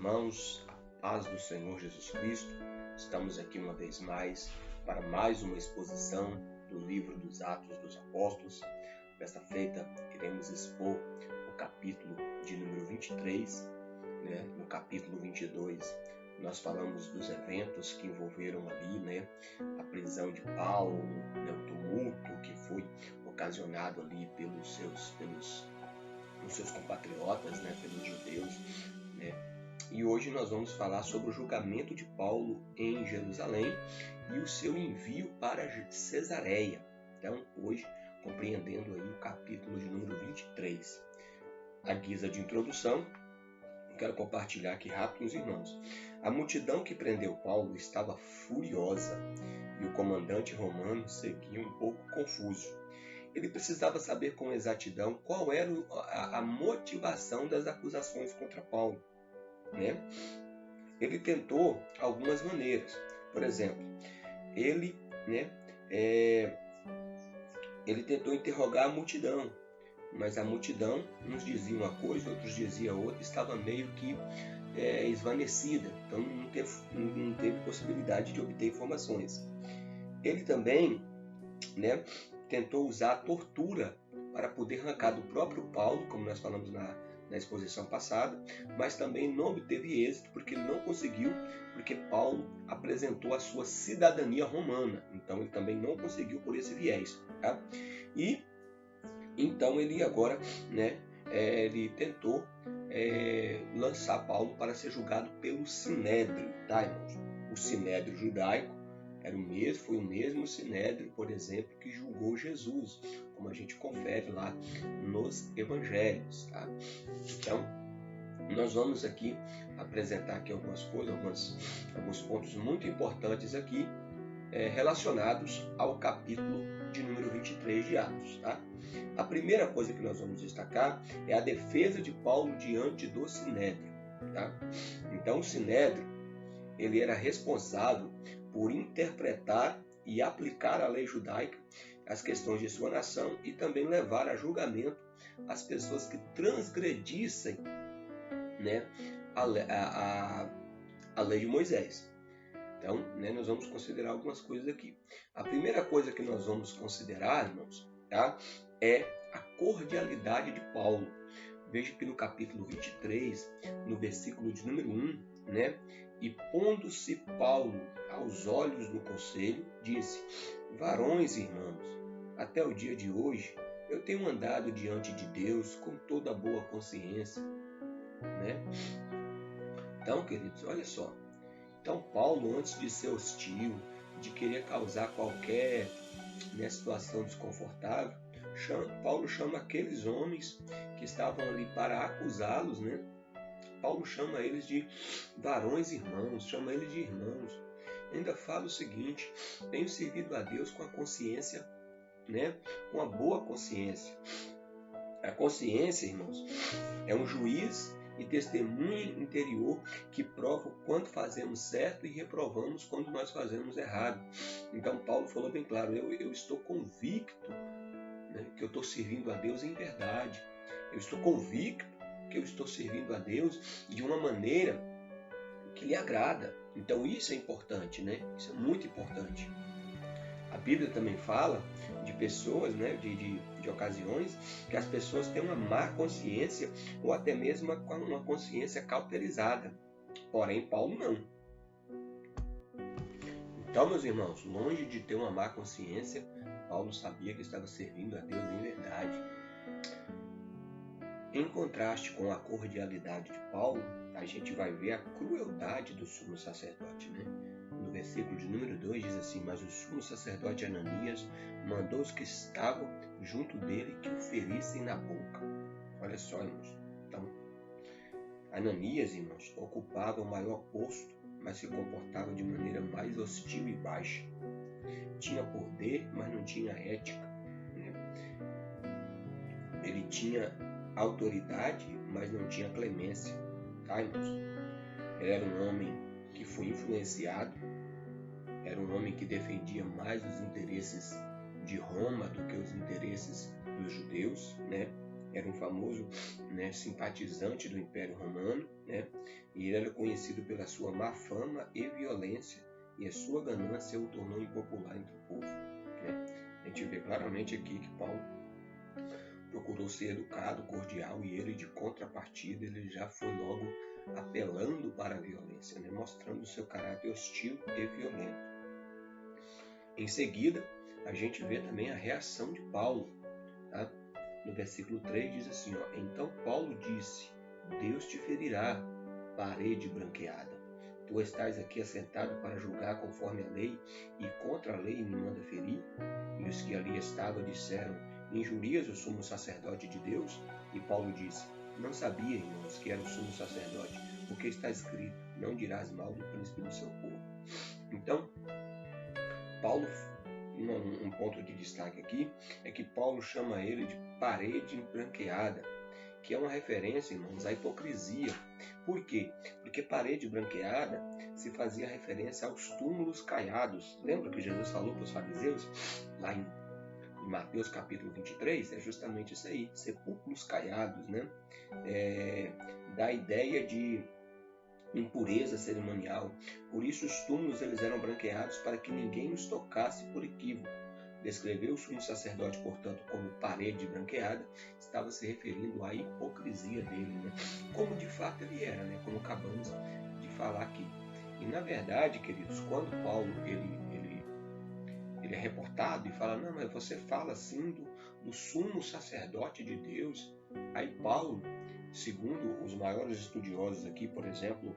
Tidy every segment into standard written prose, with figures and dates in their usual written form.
irmãos, a paz do Senhor Jesus Cristo. Estamos aqui uma vez mais para mais uma exposição do livro dos Atos dos Apóstolos. Desta feita, iremos expor o capítulo de número 23. No capítulo 22, nós falamos dos eventos que envolveram ali, a prisão de Paulo, o tumulto que foi ocasionado ali pelos seus compatriotas, pelos judeus. E hoje nós vamos falar sobre o julgamento de Paulo em Jerusalém e o seu envio para Cesareia. Então, hoje, compreendendo aí o capítulo de número 23. À guisa de introdução, quero compartilhar aqui rápido com os irmãos. A multidão que prendeu Paulo estava furiosa e o comandante romano seguia um pouco confuso. Ele precisava saber com exatidão qual era a motivação das acusações contra Paulo. Ele tentou algumas maneiras. Por exemplo, ele tentou interrogar a multidão, mas a multidão, uns dizia uma coisa, outros dizia outra, estava meio que esvanecida, então não teve possibilidade de obter informações. Ele também tentou usar a tortura para poder arrancar do próprio Paulo, como nós falamos na exposição passada, mas também não obteve êxito, porque ele não conseguiu, porque Paulo apresentou a sua cidadania romana, então ele também não conseguiu por esse viés. Tá? E então ele agora, ele tentou lançar Paulo para ser julgado pelo Sinédrio, tá, irmãos? O Sinédrio judaico foi o mesmo Sinédrio, por exemplo, que julgou Jesus, como a gente confere lá nos evangelhos. Tá? Então, nós vamos aqui apresentar aqui algumas coisas, alguns pontos muito importantes aqui relacionados ao capítulo de número 23 de Atos. Tá? A primeira coisa que nós vamos destacar é a defesa de Paulo diante do Sinédrio. Tá? Então, o Sinédrio ele era responsável por interpretar e aplicar a lei judaica às questões de sua nação e também levar a julgamento as pessoas que transgredissem a lei de Moisés. Então, nós vamos considerar algumas coisas aqui. A primeira coisa que nós vamos considerar, irmãos, tá, é a cordialidade de Paulo. Veja que no capítulo 23, no versículo de número 1, e pondo-se Paulo aos olhos do conselho, disse: varões e irmãos, até o dia de hoje eu tenho andado diante de Deus com toda a boa consciência. Então, queridos, olha só. Então, Paulo, antes de ser hostil, de querer causar qualquer situação desconfortável, Paulo chama aqueles homens que estavam ali para acusá-los, Paulo chama eles de varões irmãos, chama eles de irmãos. Ainda fala o seguinte: tenho servido a Deus com a consciência, com a boa consciência. A consciência, irmãos, é um juiz e testemunha interior que prova o quanto fazemos certo e reprovamos quando nós fazemos errado. Então Paulo falou bem claro: eu estou convicto que eu estou servindo a Deus em verdade. Eu estou convicto que eu estou servindo a Deus de uma maneira que lhe agrada. Então isso é importante, Isso é muito importante. A Bíblia também fala de pessoas, de ocasiões que as pessoas têm uma má consciência ou até mesmo uma consciência cauterizada. Porém, Paulo não. Então, meus irmãos, longe de ter uma má consciência, Paulo sabia que estava servindo a Deus em verdade. Em contraste com a cordialidade de Paulo, a gente vai ver a crueldade do sumo sacerdote. No versículo de número 2 diz assim: mas o sumo sacerdote Ananias mandou os que estavam junto dele que o ferissem na boca. Olha só, irmãos. Então, Ananias, irmãos, ocupava o maior posto, mas se comportava de maneira mais hostil e baixa. Tinha poder, mas não tinha ética. Ele tinha autoridade, mas não tinha clemência. Tá, irmãos? Ele era um homem que foi influenciado, era um homem que defendia mais os interesses de Roma do que os interesses dos judeus, era um famoso, né, simpatizante do Império Romano, né, e ele era conhecido pela sua má fama e violência, e a sua ganância o tornou impopular entre o povo. Né? A gente vê claramente aqui que Paulo procurou ser educado, cordial, e ele, de contrapartida, ele já foi logo apelando para a violência, né? Mostrando seu caráter hostil e violento. Em seguida, a gente vê também a reação de Paulo. Tá? No versículo 3 diz assim, ó, então Paulo disse, Deus te ferirá, parede branqueada. Tu estás aqui assentado para julgar conforme a lei, e contra a lei me manda ferir? E os que ali estavam disseram, injurias o sumo sacerdote de Deus? E Paulo disse, não sabia, irmãos, que era o sumo sacerdote, porque está escrito, não dirás mal do príncipe do seu povo. Então, Paulo, um ponto de destaque aqui, é que Paulo chama ele de parede branqueada, que é uma referência, irmãos, à hipocrisia. Por quê? Porque parede branqueada se fazia referência aos túmulos caiados. Lembra que Jesus falou para os fariseus, lá em Mateus capítulo 23? É justamente isso aí, sepulcros caiados, né? Da ideia de impureza cerimonial. Por isso os túmulos eles eram branqueados para que ninguém os tocasse por equívoco. Descreveu o sumo sacerdote, portanto, como parede branqueada, estava se referindo à hipocrisia dele, né? Como de fato ele era, né? Como acabamos de falar aqui. E na verdade, queridos, quando Paulo ele é reportado e fala, não, mas você fala assim do sumo sacerdote de Deus. Aí Paulo, segundo os maiores estudiosos aqui, por exemplo,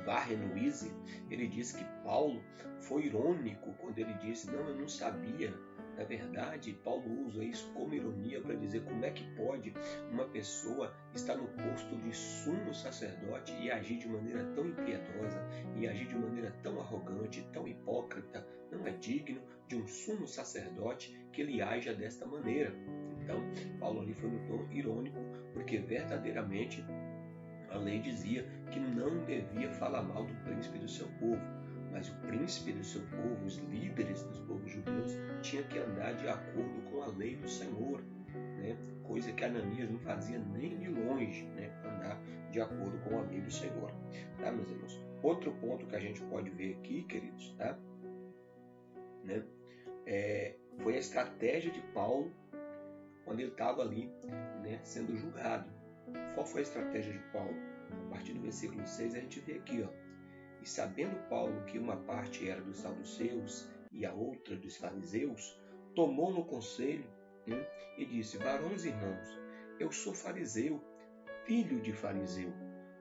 Warren Wieser, ele diz que Paulo foi irônico quando ele disse, não, eu não sabia. Na verdade, Paulo usa isso como ironia para dizer como é que pode uma pessoa estar no posto de sumo sacerdote e agir de maneira tão impiedosa, e agir de maneira tão arrogante, tão hipócrita. Não é digno de um sumo sacerdote que ele haja desta maneira. Então, Paulo ali foi no tom irônico, porque verdadeiramente a lei dizia que não devia falar mal do príncipe do seu povo, mas o príncipe do seu povo, os líderes dos povos judeus, tinha que andar de acordo com a lei do Senhor, né? Coisa que Ananias não fazia nem de longe, né? Andar de acordo com a lei do Senhor. Tá, meus irmãos? Outro ponto que a gente pode ver aqui, queridos, tá? Né? Foi a estratégia de Paulo quando ele estava ali, né, sendo julgado. Qual foi a estratégia de Paulo? A partir do versículo 6 a gente vê aqui, ó. E sabendo Paulo que uma parte era dos saduceus e a outra dos fariseus, tomou no conselho, né, e disse, varões irmãos, eu sou fariseu, filho de fariseu.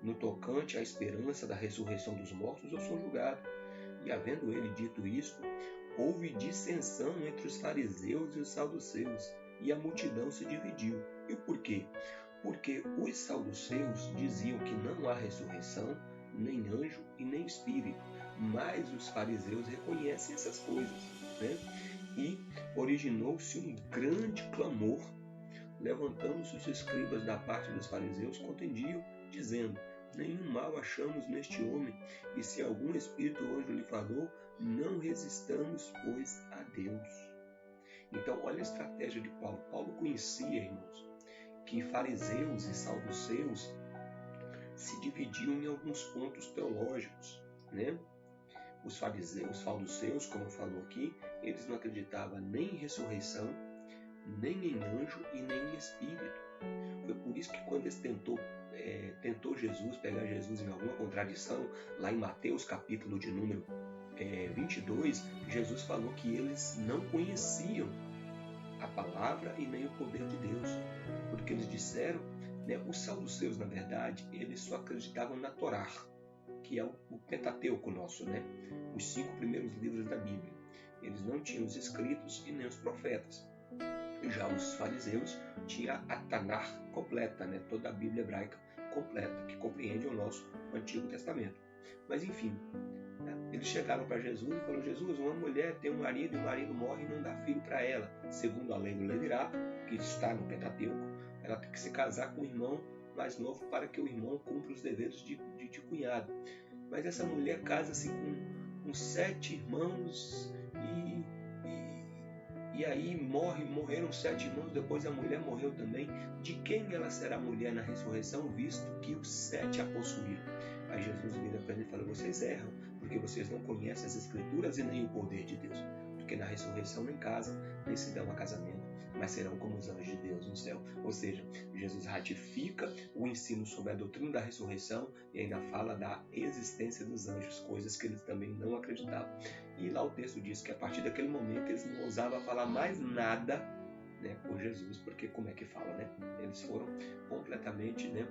No tocante à esperança da ressurreição dos mortos, eu sou julgado. E havendo ele dito isto, houve dissensão entre os fariseus e os saduceus, e a multidão se dividiu. E o porquê? Porque os saduceus diziam que não há ressurreição, nem anjo e nem espírito, mas os fariseus reconhecem essas coisas, né? E originou-se um grande clamor, levantando-se os escribas da parte dos fariseus, contendiam, dizendo, nenhum mal achamos neste homem, e se algum espírito ou anjo lhe falou, não resistamos, pois, a Deus. Então, olha a estratégia de Paulo. Paulo conhecia, irmãos, que fariseus e saduceus se dividiam em alguns pontos teológicos, né? Os fariseus, os saduceus, como falou aqui, eles não acreditavam nem em ressurreição, nem em anjo e nem em espírito. Foi por isso que quando eles tentou Jesus, pegar Jesus em alguma contradição, lá em Mateus capítulo de número 22, Jesus falou que eles não conheciam a palavra e nem o poder de Deus, porque eles disseram, né, os saduceus, na verdade, eles só acreditavam na Torá, que é o Pentateuco nosso, né, os 5 primeiros livros da Bíblia. Eles não tinham os escritos e nem os profetas. Já os fariseus tinham a Tanakh completa, né, toda a Bíblia hebraica completa, que compreende o nosso Antigo Testamento. Mas enfim, eles chegaram para Jesus e falaram, Jesus, uma mulher tem um marido e o marido morre e não dá filho para ela. Segundo a lei do levirato, que está no Pentateuco, ela tem que se casar com o irmão mais novo para que o irmão cumpra os deveres de cunhado. Mas essa mulher casa-se com 7 irmãos E aí morreram 7 irmãos, depois a mulher morreu também. De quem ela será mulher na ressurreição, visto que os 7 a possuíram? Aí Jesus vira para ele e fala: vocês erram, porque vocês não conhecem as Escrituras e nem o poder de Deus. Porque na ressurreição nem casam, nem se dão a casamento, mas serão como os anjos de Deus no céu. Ou seja, Jesus ratifica o ensino sobre a doutrina da ressurreição e ainda fala da existência dos anjos, coisas que eles também não acreditavam. E lá o texto diz que a partir daquele momento eles não ousavam falar mais nada, né, por Jesus, porque como é que fala, né? Eles foram completamente, né,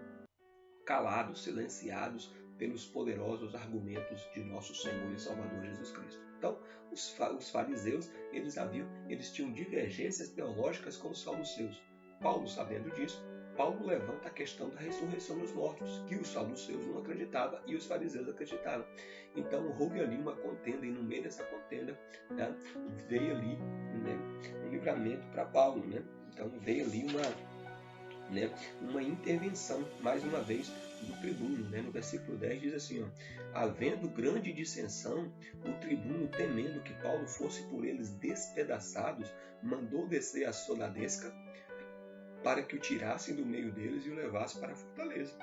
calados, silenciados pelos poderosos argumentos de nosso Senhor e Salvador Jesus Cristo. Então, os fariseus, eles tinham divergências teológicas com os saduceus. Paulo, sabendo disso, Paulo levanta a questão da ressurreição dos mortos, que os saduceus não acreditavam e os fariseus acreditavam. Então, houve ali uma contenda, e no meio dessa contenda, né, veio ali, né, um livramento para Paulo. Né? Então, veio ali uma intervenção, mais uma vez, do tribuno. Né? No versículo 10 diz assim, ó: havendo grande dissensão, o tribuno, temendo que Paulo fosse por eles despedaçados, mandou descer a soldadesca para que o tirassem do meio deles e o levassem para a fortaleza.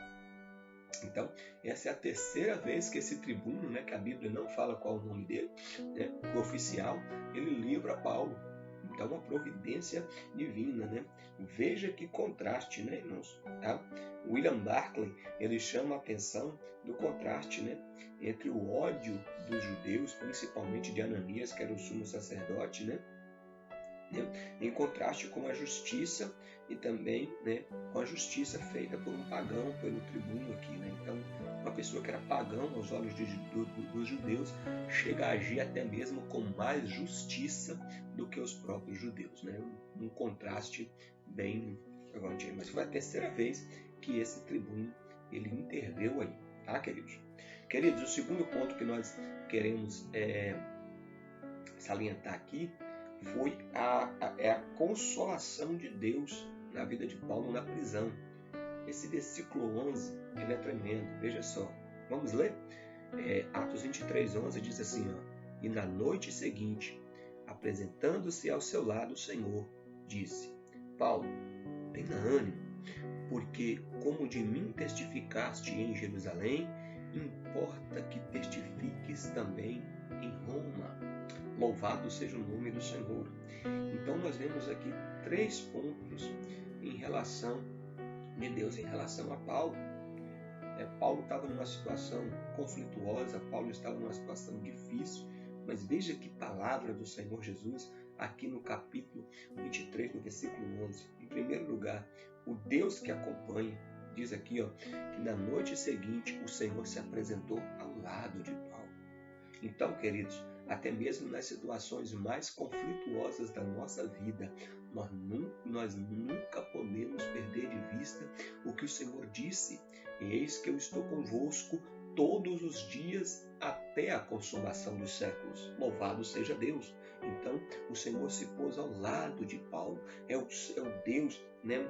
Então, essa é a terceira vez que esse tribuno, né, que a Bíblia não fala qual o nome dele, né, o oficial, ele livra Paulo. Então, uma providência divina, né? Veja que contraste, né, irmãos? Tá? William Barclay, ele chama a atenção do contraste, né, entre o ódio dos judeus, principalmente de Ananias, que era o sumo sacerdote, né, em contraste com a justiça e também, né, com a justiça feita por um pagão, pelo tribuno aqui. Né? Então, uma pessoa que era pagão aos olhos dos judeus chega a agir até mesmo com mais justiça do que os próprios judeus. Né? Um contraste bem grande. Mas foi a terceira vez que esse tribuno ele interveio aí, tá, queridos? Queridos, o segundo ponto que nós queremos salientar aqui foi a consolação de Deus na vida de Paulo na prisão. Esse versículo 11, ele é tremendo. Veja só, vamos ler? Atos 23:11 diz assim, ó: e na noite seguinte, apresentando-se ao seu lado o Senhor, disse: Paulo, tenha ânimo, porque como de mim testificaste em Jerusalém, importa que testifiques também em Roma. Louvado seja o nome do Senhor. Então nós vemos aqui 3 pontos em relação de Deus em relação a Paulo. Paulo estava numa situação conflituosa, Paulo estava numa situação difícil, mas veja que palavra do Senhor Jesus aqui no capítulo 23, no versículo 11. Em primeiro lugar, o Deus que acompanha, diz aqui, ó, que na noite seguinte o Senhor se apresentou ao lado de Paulo. Então, queridos, até mesmo nas situações mais conflituosas da nossa vida, nós nunca podemos perder de vista o que o Senhor disse: eis que eu estou convosco todos os dias até a consumação dos séculos. Louvado seja Deus! Então, o Senhor se pôs ao lado de Paulo. É o Deus, né,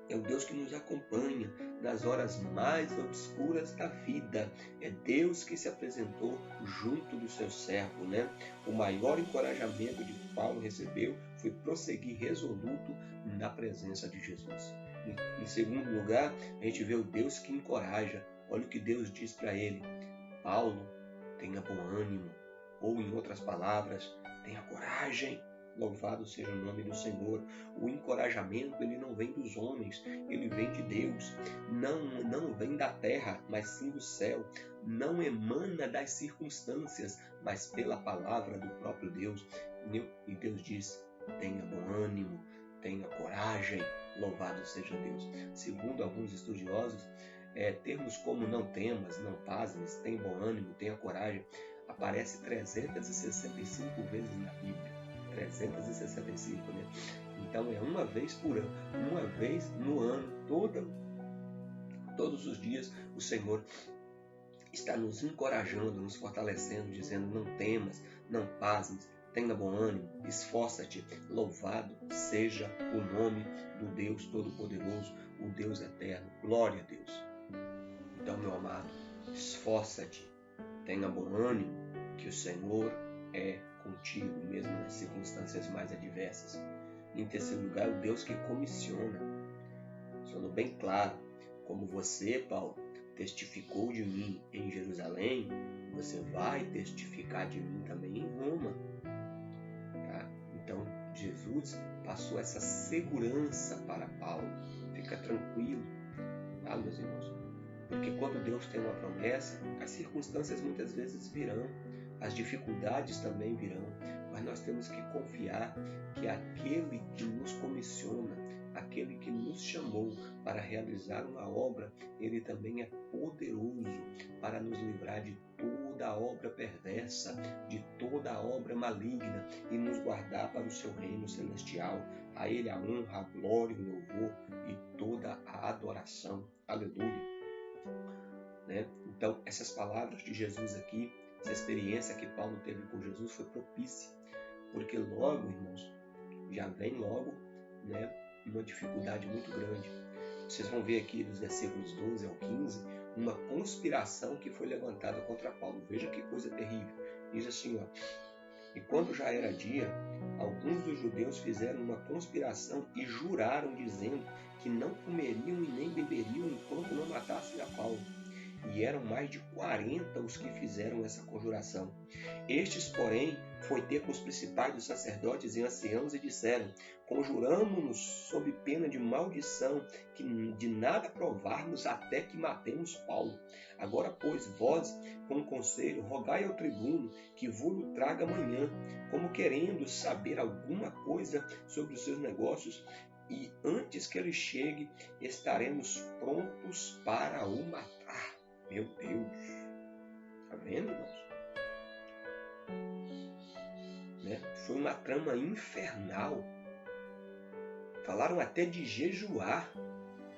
é o Deus que nos acompanha nas horas mais obscuras da vida. É Deus que se apresentou junto do seu servo, né? O maior encorajamento que Paulo recebeu foi prosseguir resoluto na presença de Jesus. Em segundo lugar, a gente vê o Deus que encoraja. Olha o que Deus diz para ele: Paulo, tenha bom ânimo. Ou, em outras palavras, tenha coragem. Louvado seja o nome do Senhor. O encorajamento, ele não vem dos homens, ele vem de Deus. Não vem da terra, mas sim do céu. Não emana das circunstâncias, mas pela palavra do próprio Deus. E Deus diz: tenha bom ânimo, tenha coragem. Louvado seja Deus. Segundo alguns estudiosos, termos como não temas, não pasmes, tenha bom ânimo, tenha coragem, aparece 365 vezes na Bíblia. 365, né? Então é uma vez por ano, uma vez no ano, todos os dias o Senhor está nos encorajando, nos fortalecendo, dizendo: não temas, não pasmes, tenha bom ânimo, esforça-te. Louvado seja o nome do Deus Todo-Poderoso, o Deus Eterno. Glória a Deus. Então, meu amado, esforça-te, tenha bom ânimo, que o Senhor é contigo, mesmo nas circunstâncias mais adversas. Em terceiro lugar, o Deus que comissiona. Sendo bem claro, como você, Paulo, testificou de mim em Jerusalém, você vai testificar de mim também em Roma. Tá? Então, Jesus passou essa segurança para Paulo. Fica tranquilo, tá, meus irmãos? Porque quando Deus tem uma promessa, as circunstâncias muitas vezes virão, as dificuldades também virão, mas nós temos que confiar que aquele que nos comissiona, aquele que nos chamou para realizar uma obra, ele também é poderoso para nos livrar de toda a obra perversa, de toda a obra maligna e nos guardar para o seu reino celestial. A ele a honra, a glória, o louvor e toda a adoração. Aleluia. Né? Então, essas palavras de Jesus aqui, essa experiência que Paulo teve com Jesus foi propícia, porque logo, irmãos, já vem logo, né, uma dificuldade muito grande. Vocês vão ver aqui dos versículos 12 ao 15, uma conspiração que foi levantada contra Paulo. Veja que coisa terrível. Diz assim, ó: e quando já era dia, alguns dos judeus fizeram uma conspiração e juraram, dizendo que não comeriam e nem beberiam enquanto não matassem a Paulo. E eram mais de 40 os que fizeram essa conjuração. Estes, porém, foi ter com os principais dos sacerdotes e anciãos e disseram: conjuramo-nos sob pena de maldição, que de nada provarmos até que matemos Paulo. Agora, pois, vós, com conselho, rogai ao tribuno que vos traga amanhã, como querendo saber alguma coisa sobre os seus negócios, e antes que ele chegue, estaremos prontos para o matar. Meu Deus! Tá vendo, irmãos? Né? Foi uma trama infernal. Falaram até de jejuar,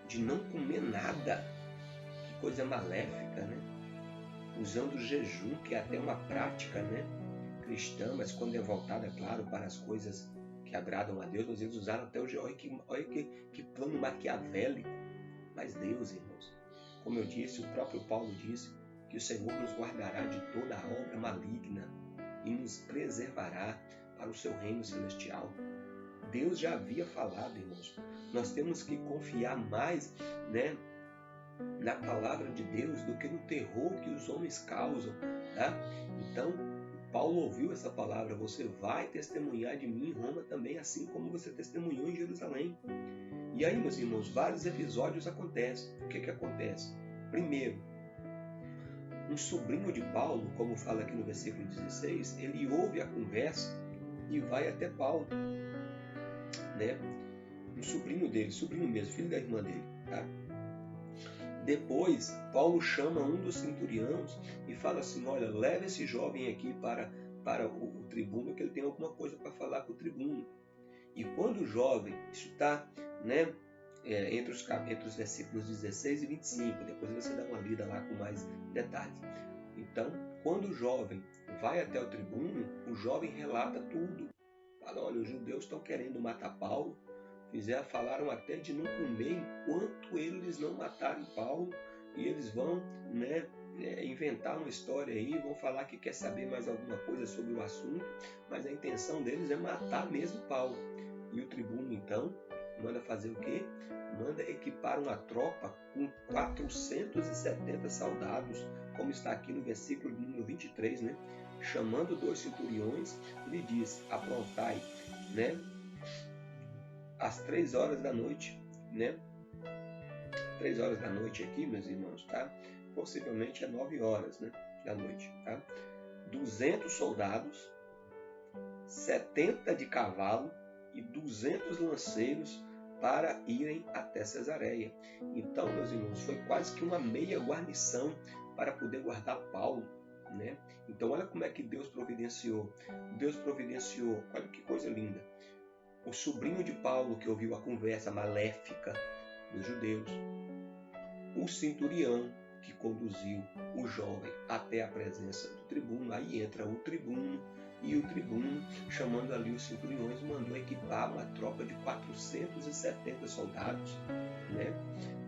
de não comer nada. Que coisa maléfica, né? Usando o jejum, que é até uma prática, né, cristã, mas quando é voltada, claro, para as coisas que agradam a Deus, mas eles usaram até o jejum. Olha que plano maquiavélico. Mas Deus, irmãos, como eu disse, o próprio Paulo disse que o Senhor nos guardará de toda a obra maligna e nos preservará para o seu reino celestial. Deus já havia falado, irmãos. Nós temos que confiar mais, né, na palavra de Deus do que no terror que os homens causam. Tá? Então, Paulo ouviu essa palavra: você vai testemunhar de mim em Roma também, assim como você testemunhou em Jerusalém. E aí, meus irmãos, vários episódios acontecem. O que acontece? Primeiro, um sobrinho de Paulo, como fala aqui no versículo 16, ele ouve a conversa e vai até Paulo. Né? Um sobrinho dele, sobrinho mesmo, filho da irmã dele. Tá? Depois, Paulo chama um dos centuriões e fala assim: olha, leva esse jovem aqui para o tribuno, que ele tem alguma coisa para falar com o tribuno. E quando o jovem, isso está, né, entre os versículos 16 e 25, depois você dá uma lida lá com mais detalhes. Então, quando o jovem vai até o tribuno, o jovem relata tudo. Fala: olha, os judeus estão querendo matar Paulo, falaram até de não comer enquanto eles não matarem Paulo, e eles vão, né, inventar uma história aí, vão falar que quer saber mais alguma coisa sobre o assunto, mas a intenção deles é matar mesmo Paulo. E o tribuno, então, manda fazer o quê? Manda equipar uma tropa com 470 soldados, como está aqui no versículo número 23, né? Chamando 2 centuriões, ele diz: aprontai, né, às 3 horas da noite, né? 3 horas da noite aqui, meus irmãos, tá? Possivelmente é 9 horas, né, da noite, tá? 200 soldados, 70 de cavalo e 200 lanceiros para irem até Cesareia. Então, meus irmãos, foi quase que uma meia guarnição para poder guardar Paulo, né? Então, olha como é que Deus providenciou. Deus providenciou, olha que coisa linda. O sobrinho de Paulo, que ouviu a conversa maléfica dos judeus. O centurião, que conduziu o jovem até a presença do tribuno. Aí entra o tribuno, e o tribuno, chamando ali os centuriões, mandou equipar uma tropa de 470 soldados, né,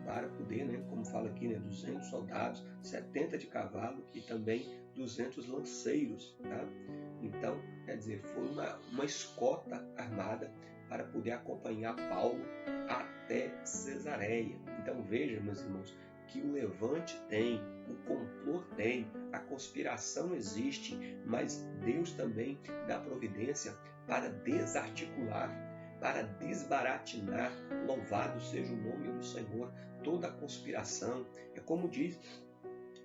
para poder, né, como fala aqui, né, 200 soldados, 70 de cavalo e também 200 lanceiros. Tá? Então, dizer, foi uma escolta armada para poder acompanhar Paulo até Cesareia. Então veja, meus irmãos, que o levante tem, o complô tem, a conspiração existe, mas Deus também dá providência para desarticular, para desbaratinar. Louvado seja o nome do Senhor. Toda a conspiração, é como diz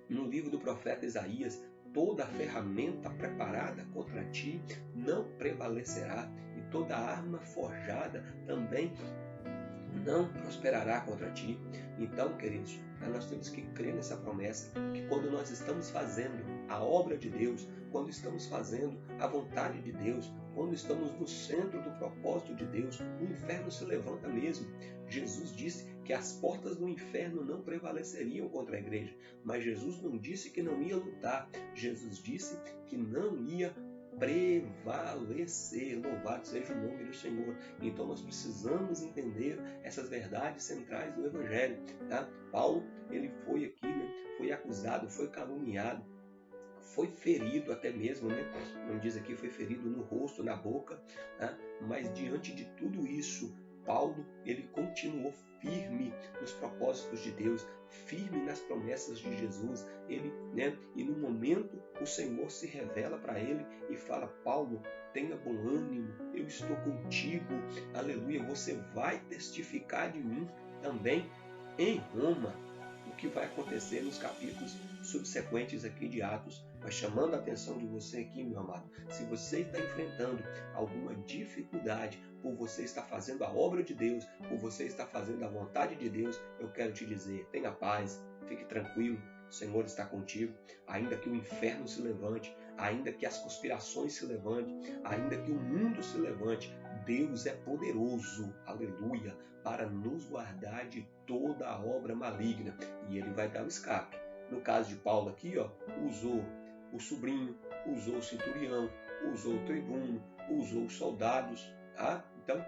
no livro do profeta Isaías, toda ferramenta preparada contra ti não prevalecerá, e toda arma forjada também não prosperará contra ti. Então, queridos, nós temos que crer nessa promessa, que quando nós estamos fazendo a obra de Deus, quando estamos fazendo a vontade de Deus, quando estamos no centro do propósito de Deus, o inferno se levanta mesmo. Jesus disse que as portas do inferno não prevaleceriam contra a igreja, mas Jesus não disse que não ia lutar, Jesus disse que não ia prevalecer. Louvado seja o nome do Senhor. Então nós precisamos entender essas verdades centrais do Evangelho. Tá? Paulo, ele foi aqui, foi acusado, foi caluniado, foi ferido até mesmo, não diz aqui, foi ferido no rosto, na boca, tá? Mas diante de tudo isso, Paulo, ele continuou firme nos propósitos de Deus, firme nas promessas de Jesus. Ele, e no momento o Senhor se revela para ele e fala: Paulo, tenha bom ânimo, eu estou contigo, aleluia, você vai testificar de mim também em Roma. O que vai acontecer nos capítulos subsequentes aqui de Atos, mas chamando a atenção de você aqui, meu amado, se você está enfrentando alguma dificuldade, por você estar fazendo a obra de Deus, por você estar fazendo a vontade de Deus, eu quero te dizer, tenha paz, fique tranquilo, o Senhor está contigo, ainda que o inferno se levante, ainda que as conspirações se levantem, ainda que o mundo se levante, Deus é poderoso, aleluia, para nos guardar de toda a obra maligna, e Ele vai dar o escape. No caso de Paulo aqui, usou o sobrinho, usou o centurião, usou o tribuno, usou os soldados, tá? Então,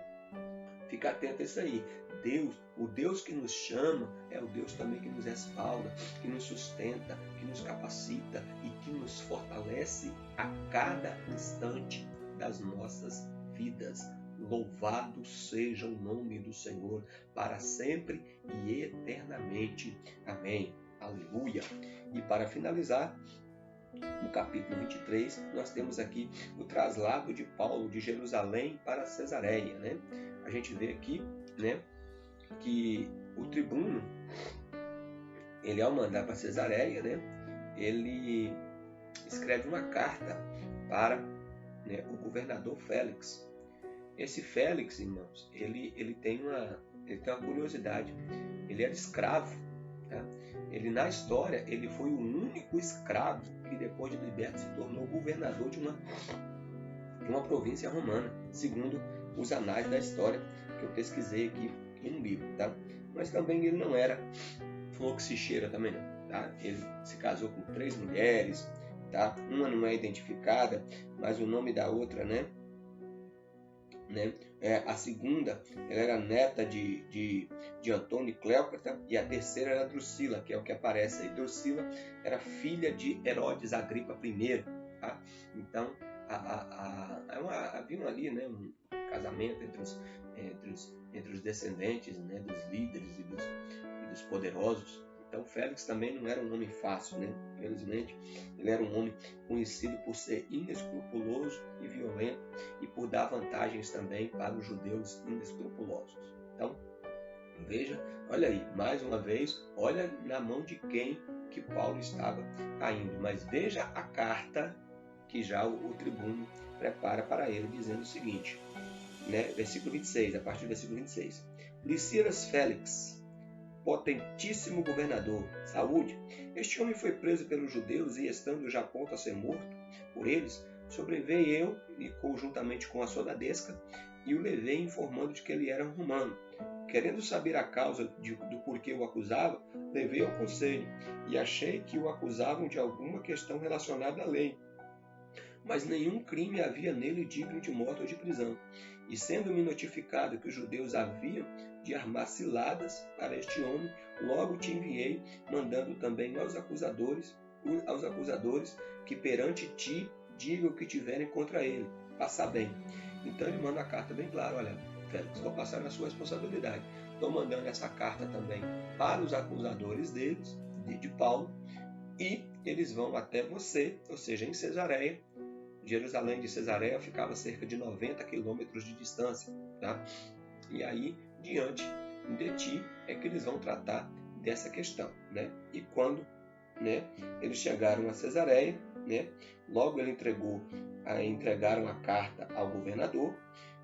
fica atento a isso aí. Deus, o Deus que nos chama, é o Deus também que nos respalda, que nos sustenta, que nos capacita e que nos fortalece a cada instante das nossas vidas. Louvado seja o nome do Senhor, para sempre e eternamente. Amém. Aleluia. E para finalizar, no capítulo 23, nós temos aqui o traslado de Paulo de Jerusalém para Cesareia. A gente vê aqui, que o tribuno, ele ao mandar para Cesareia, ele escreve uma carta para o governador Félix. Esse Félix, irmãos, ele tem uma curiosidade. Ele era escravo. Tá? Ele, na história, ele foi o único escravo que depois de liberto se tornou governador de uma província romana, segundo os anais da história que eu pesquisei aqui em um livro. Tá? Mas também ele não era flor que se cheira também não. Tá? Ele se casou com 3 mulheres, tá? Uma não é identificada, mas o nome da outra, a segunda, ela era neta de Antônio e Cleópatra, e a terceira era Drusila, que é o que aparece aí. Drusila era filha de Herodes Agripa I. Tá? Então, havia ali um casamento entre os descendentes dos líderes e dos poderosos. Então, Félix também não era um homem fácil, Infelizmente, ele era um homem conhecido por ser inescrupuloso e violento e por dar vantagens também para os judeus inescrupulosos. Então, veja, olha aí, mais uma vez, olha na mão de quem que Paulo estava caindo. Mas veja a carta que já o tribuno prepara para ele, dizendo o seguinte, versículo 26, a partir do versículo 26. Licias Félix, potentíssimo governador, saúde. Este homem foi preso pelos judeus e, estando já pronto a ser morto por eles, sobreveio eu, e conjuntamente com a soldadesca, e o levei informando de que ele era romano. Querendo saber a causa do porquê o acusava, levei ao conselho, e achei que o acusavam de alguma questão relacionada à lei. Mas nenhum crime havia nele digno de morte ou de prisão. E sendo-me notificado que os judeus haviam de armar ciladas para este homem, logo te enviei, mandando também aos acusadores que perante ti diga o que tiverem contra ele, passar bem. Então ele manda a carta bem clara, olha, Félix, vou passar na sua responsabilidade. Estou mandando essa carta também para os acusadores deles, de Paulo, e eles vão até você, ou seja, em Cesareia. Jerusalém de Cesareia ficava a cerca de 90 quilômetros de distância, tá? E aí, diante de ti, é que eles vão tratar dessa questão, né? E quando, né, eles chegaram a Cesareia, né, logo ele entregaram a carta ao governador,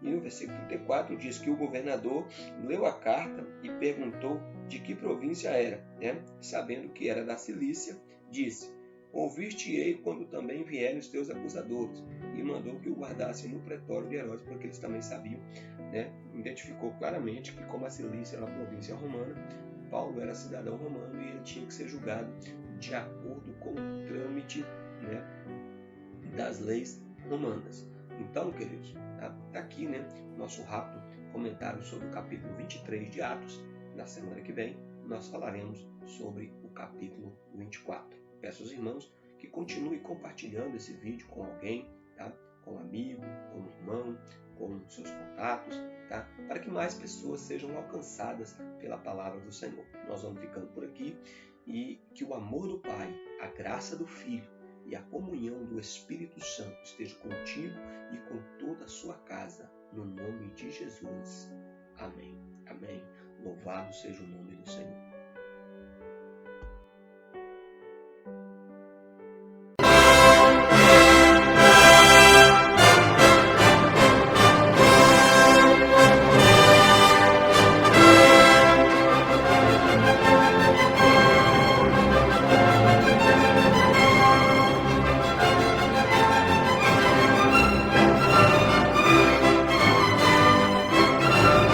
e no versículo 34 diz que o governador leu a carta e perguntou de que província era, né? Sabendo que era da Cilícia, disse: ouvir-te-ei quando também vierem os teus acusadores. E mandou que o guardassem no pretório de Herodes, porque eles também sabiam, né? Identificou claramente que, como a Cilícia era uma província romana, Paulo era cidadão romano e ele tinha que ser julgado de acordo com o trâmite, né, das leis romanas. Então, queridos, tá aqui, né, nosso rápido comentário sobre o capítulo 23 de Atos. Na semana que vem, nós falaremos sobre o capítulo 24. Peço aos irmãos que continuem compartilhando esse vídeo com alguém, tá? Com um amigo, com um irmão, com seus contatos, tá? Para que mais pessoas sejam alcançadas pela palavra do Senhor. Nós vamos ficando por aqui e que o amor do Pai, a graça do Filho e a comunhão do Espírito Santo esteja contigo e com toda a sua casa, no nome de Jesus. Amém. Amém. Louvado seja o nome do Senhor.